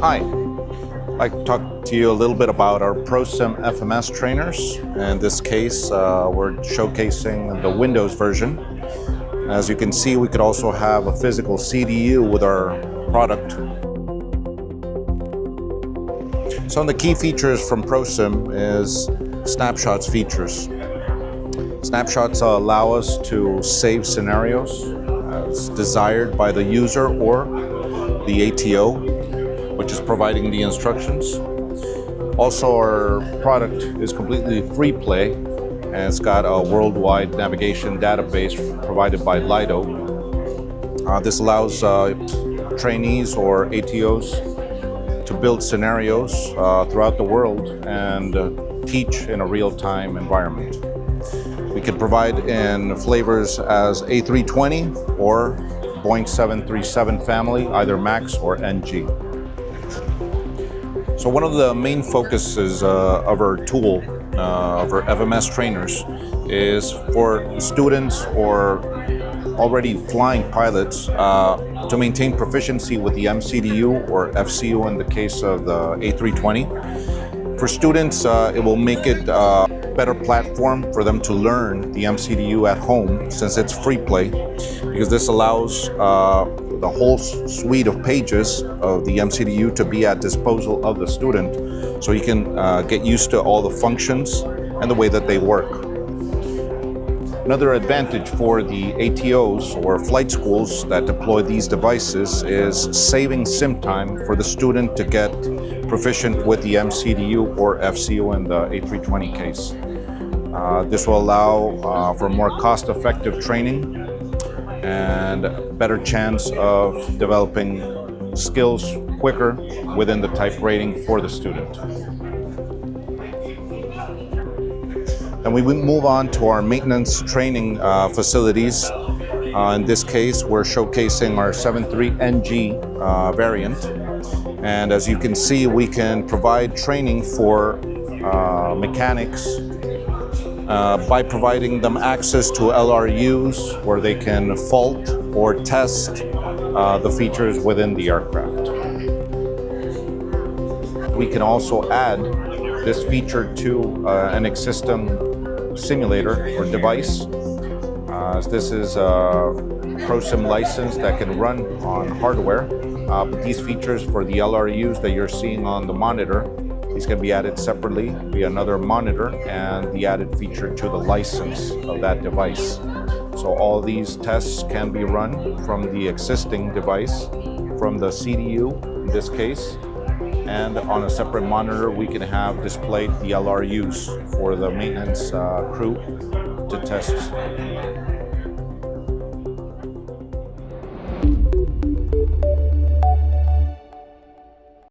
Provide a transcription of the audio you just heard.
Hi, I'd like to talk to you a little bit about our ProSim FMS trainers. In this case, we're showcasing the Windows version. As you can see, we could also have a physical CDU with our product. Some of the key features from ProSim is snapshots features. Snapshots allow us to save scenarios as desired by the user or the ATO, which is providing the instructions. Also, our product is completely free play, and it's got a worldwide navigation database provided by Lido. This allows trainees or ATOs to build scenarios throughout the world and teach in a real-time environment. We can provide in flavors as A320 or Boeing 737 family, either MAX or NG. So one of the main focuses of our tool, of our FMS trainers, is for students or already flying pilots to maintain proficiency with the MCDU or FCU in the case of the A320. For students, it will make it a better platform for them to learn the MCDU at home, since it's free play, because this allows the whole suite of pages of the MCDU to be at disposal of the student, so you can get used to all the functions and the way that they work. Another advantage for the ATOs or flight schools that deploy these devices is saving sim time for the student to get proficient with the MCDU or FCU in the A320 case. This will allow for more cost-effective training and better chance of developing skills quicker within the type rating for the student. And we move on to our maintenance training facilities. In this case, we're showcasing our 73NG variant. And as you can see, we can provide training for mechanics by providing them access to LRUs where they can fault or test the features within the aircraft. We can also add this feature to an existing simulator or device. This is a ProSim license that can run on hardware. But these features for the LRUs that you're seeing on the monitor, these can be added separately via another monitor and the added feature to the license of that device. So all these tests can be run from the existing device, from the CDU in this case, and on a separate monitor we can have displayed the LRUs for the maintenance crew to test.